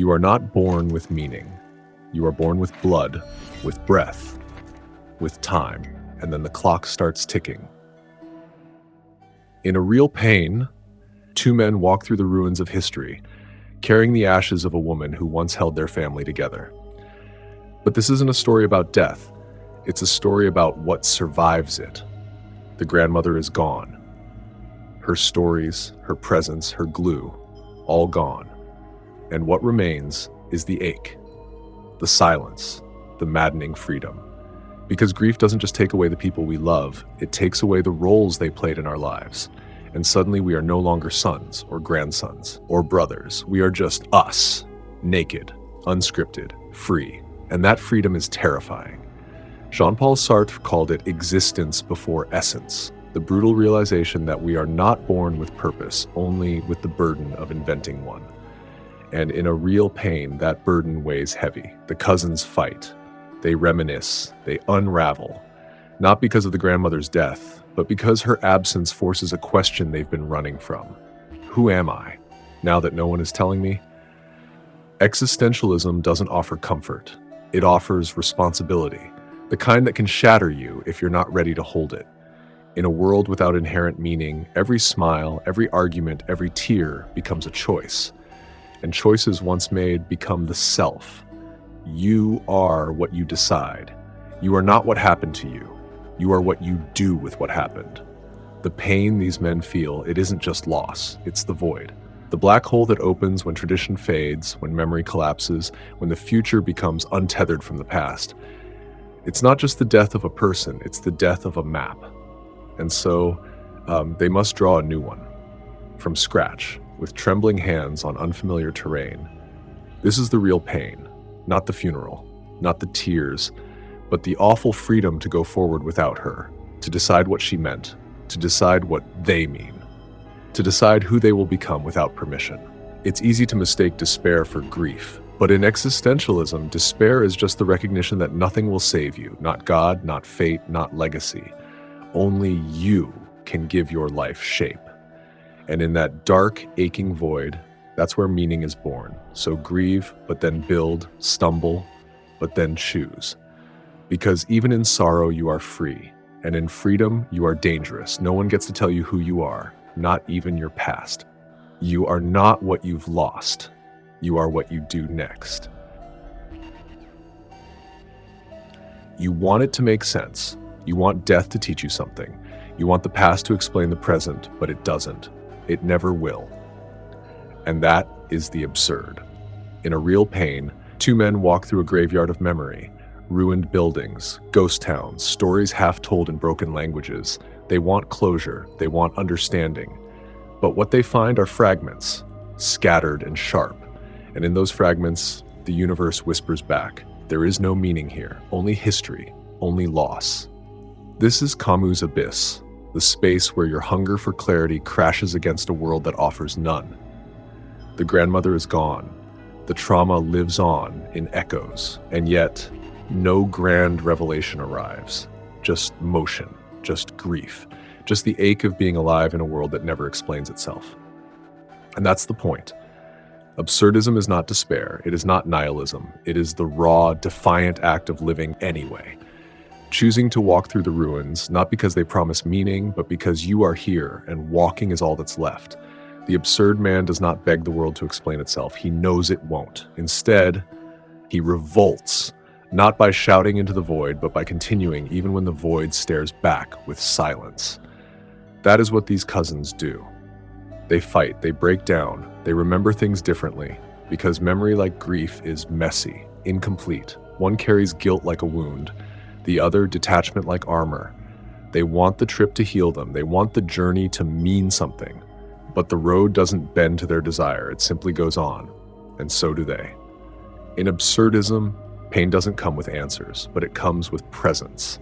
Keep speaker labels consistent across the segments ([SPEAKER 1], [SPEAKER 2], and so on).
[SPEAKER 1] You are not born with meaning. You are born with blood, with breath, with time, and then the clock starts ticking. In a real pain, two men walk through the ruins of history, carrying the ashes of a woman who once held their family together. But this isn't a story about death. It's a story about what survives it. The grandmother is gone. Her stories, her presence, her glue, all gone. And what remains is the ache, the silence, the maddening freedom. Because grief doesn't just take away the people we love, it takes away the roles they played in our lives. And suddenly we are no longer sons or grandsons or brothers. We are just us, naked, unscripted, free. And that freedom is terrifying. Jean-Paul Sartre called it existence before essence, the brutal realization that we are not born with purpose, only with the burden of inventing one. And in a real pain, that burden weighs heavy. The cousins fight. They reminisce. They unravel. Not because of the grandmother's death, but because her absence forces a question they've been running from. Who am I, now that no one is telling me? Existentialism doesn't offer comfort. It offers responsibility, the kind that can shatter you if you're not ready to hold it. In a world without inherent meaning, every smile, every argument, every tear becomes a choice. And choices once made become the self. You are what you decide. You are not what happened to you. You are what you do with what happened. The pain these men feel, it isn't just loss, it's the void. The black hole that opens when tradition fades, when memory collapses, when the future becomes untethered from the past. It's not just the death of a person, it's the death of a map. And so they must draw a new one, from scratch, with trembling hands on unfamiliar terrain. This is the real pain, not the funeral, not the tears, but the awful freedom to go forward without her, to decide what she meant, to decide what they mean, to decide who they will become without permission. It's easy to mistake despair for grief, but in existentialism, despair is just the recognition that nothing will save you, not God, not fate, not legacy. Only you can give your life shape. And in that dark, aching void, that's where meaning is born. So grieve, but then build, stumble, but then choose. Because even in sorrow, you are free. And in freedom, you are dangerous. No one gets to tell you who you are, not even your past. You are not what you've lost. You are what you do next. You want it to make sense. You want death to teach you something. You want the past to explain the present, but it doesn't. It never will. And that is the absurd. In a real pain, two men walk through a graveyard of memory, ruined buildings, ghost towns, stories half told in broken languages. They want closure, they want understanding. But what they find are fragments, scattered and sharp. And in those fragments, the universe whispers back, there is no meaning here, only history, only loss. This is Camus' abyss, the space where your hunger for clarity crashes against a world that offers none. The grandmother is gone. The trauma lives on in echoes, and yet no grand revelation arrives. Just motion, just grief, just the ache of being alive in a world that never explains itself. And that's the point. Absurdism is not despair. It is not nihilism. It is the raw, defiant act of living anyway. Choosing to walk through the ruins, not because they promise meaning, but because you are here and walking is all that's left. The absurd man does not beg the world to explain itself. He knows it won't. Instead, he revolts, not by shouting into the void, but by continuing even when the void stares back with silence. That is what these cousins do. They fight, they break down, they remember things differently, because memory like grief is messy, incomplete. One carries guilt like a wound, the other detachment like armor. They want the trip to heal them. They want the journey to mean something. But the road doesn't bend to their desire. It simply goes on. And so do they. In absurdism, pain doesn't come with answers, but it comes with presence.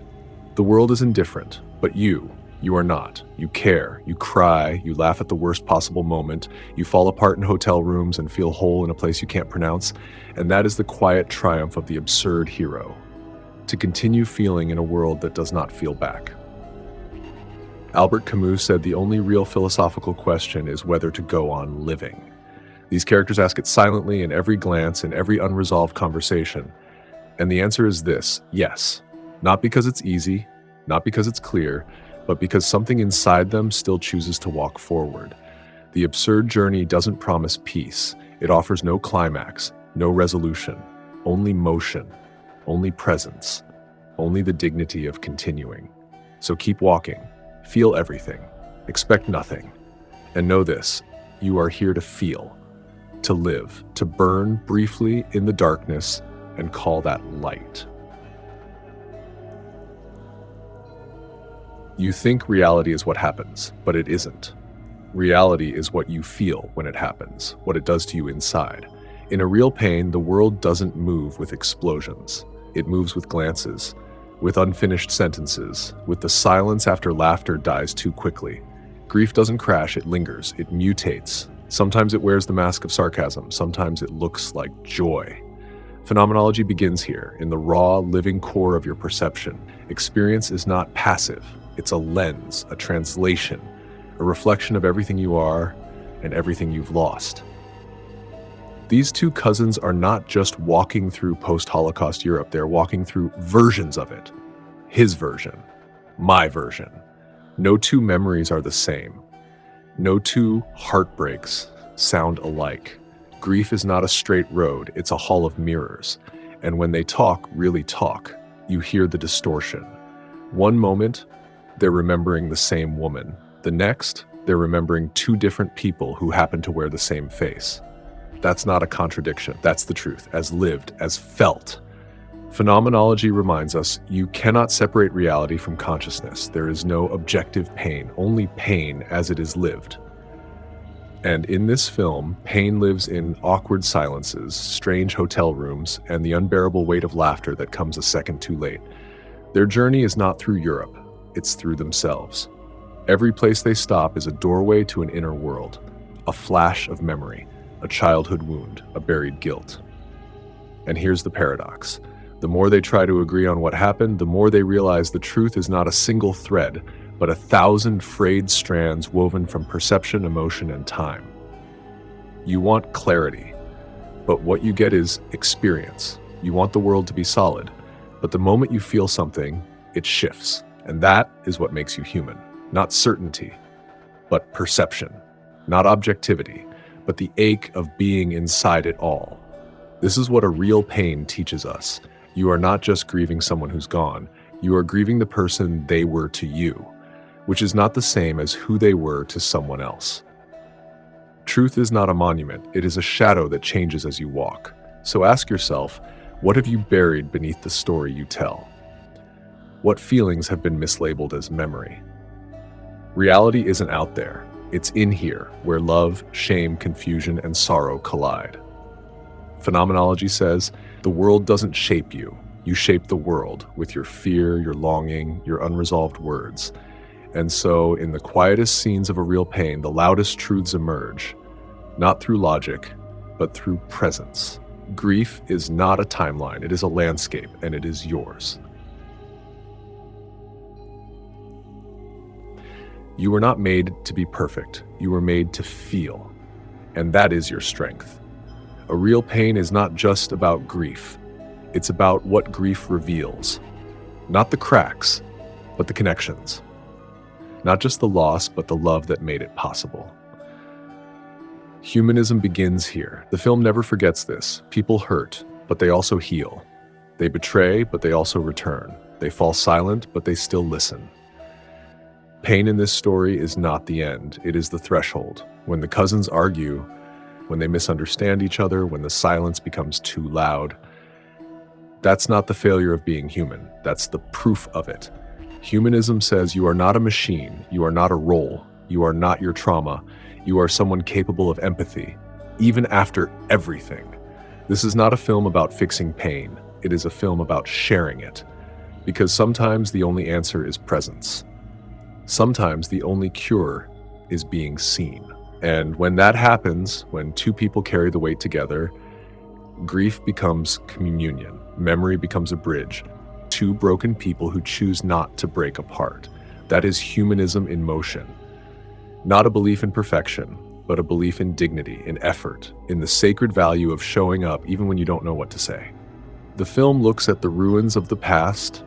[SPEAKER 1] The world is indifferent, but you are not. You care, you cry, you laugh at the worst possible moment, you fall apart in hotel rooms and feel whole in a place you can't pronounce. And that is the quiet triumph of the absurd hero. To continue feeling in a world that does not feel back. Albert Camus said the only real philosophical question is whether to go on living. These characters ask it silently in every glance, in every unresolved conversation. And the answer is this: yes. Not because it's easy, not because it's clear, but because something inside them still chooses to walk forward. The absurd journey doesn't promise peace. It offers no climax, no resolution, only motion, only presence, only the dignity of continuing. So keep walking, feel everything, expect nothing, and know this: you are here to feel, to live, to burn briefly in the darkness and call that light. You think reality is what happens, but it isn't. Reality is what you feel when it happens, what it does to you inside. In a real pain, the world doesn't move with explosions. It moves with glances, with unfinished sentences, with the silence after laughter dies too quickly. Grief doesn't crash, it lingers, it mutates. Sometimes it wears the mask of sarcasm, sometimes it looks like joy. Phenomenology begins here, in the raw, living core of your perception. Experience is not passive. It's a lens, a translation, a reflection of everything you are and everything you've lost. These two cousins are not just walking through post-Holocaust Europe, they're walking through versions of it. His version, my version. No two memories are the same. No two heartbreaks sound alike. Grief is not a straight road, it's a hall of mirrors. And when they talk, really talk, you hear the distortion. One moment, they're remembering the same woman. The next, they're remembering two different people who happen to wear the same face. That's not a contradiction. That's the truth, as lived, as felt. Phenomenology reminds us you cannot separate reality from consciousness. There is no objective pain, only pain as it is lived. And in this film, pain lives in awkward silences, strange hotel rooms, and the unbearable weight of laughter that comes a second too late. Their journey is not through Europe, it's through themselves. Every place they stop is a doorway to an inner world, a flash of memory, a childhood wound, a buried guilt. And here's the paradox. The more they try to agree on what happened, the more they realize the truth is not a single thread, but 1,000 frayed strands woven from perception, emotion, and time. You want clarity, but what you get is experience. You want the world to be solid, but the moment you feel something, it shifts. And that is what makes you human. Not certainty, but perception. Not objectivity, but the ache of being inside it all. This is what a real pain teaches us. You are not just grieving someone who's gone, you are grieving the person they were to you, which is not the same as who they were to someone else. Truth is not a monument, it is a shadow that changes as you walk. So ask yourself, what have you buried beneath the story you tell? What feelings have been mislabeled as memory? Reality isn't out there, it's in here, where love, shame, confusion, and sorrow collide. Phenomenology says, the world doesn't shape you. You shape the world with your fear, your longing, your unresolved words. And so, in the quietest scenes of a real pain, the loudest truths emerge, not through logic, but through presence. Grief is not a timeline, it is a landscape, and it is yours. You were not made to be perfect, you were made to feel, and that is your strength. A real pain is not just about grief. It's about what grief reveals. Not the cracks, but the connections. Not just the loss, but the love that made it possible. Humanism begins here. The film never forgets this. People hurt, but they also heal. They betray, but they also return. They fall silent, but they still listen. Pain in this story is not the end. It is the threshold. When the cousins argue, when they misunderstand each other, when the silence becomes too loud. That's not the failure of being human. That's the proof of it. Humanism says you are not a machine, you are not a role, you are not your trauma, you are someone capable of empathy, even after everything. This is not a film about fixing pain, it is a film about sharing it. Because sometimes the only answer is presence. Sometimes the only cure is being seen. And when that happens, when two people carry the weight together, grief becomes communion, memory becomes a bridge, two broken people who choose not to break apart. That is humanism in motion. Not a belief in perfection, but a belief in dignity, in effort, in the sacred value of showing up even when you don't know what to say. The film looks at the ruins of the past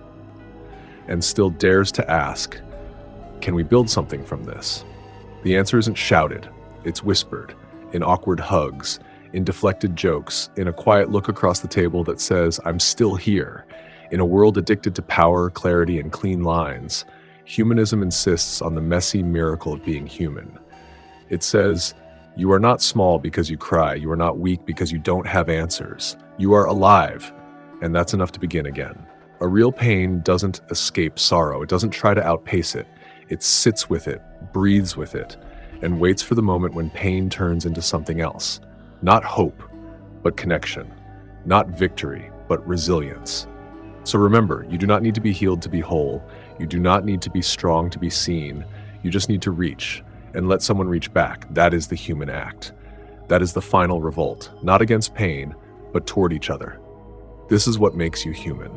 [SPEAKER 1] and still dares to ask, can we build something from this? The answer isn't shouted, it's whispered, in awkward hugs, in deflected jokes, in a quiet look across the table that says, I'm still here. In a world addicted to power, clarity, and clean lines, humanism insists on the messy miracle of being human. It says, you are not small because you cry, you are not weak because you don't have answers. You are alive, and that's enough to begin again. A real pain doesn't escape sorrow, it doesn't try to outpace it. It sits with it, breathes with it, and waits for the moment when pain turns into something else. Not hope, but connection. Not victory, but resilience. So remember, you do not need to be healed to be whole. You do not need to be strong to be seen. You just need to reach and let someone reach back. That is the human act. That is the final revolt, not against pain, but toward each other. This is what makes you human.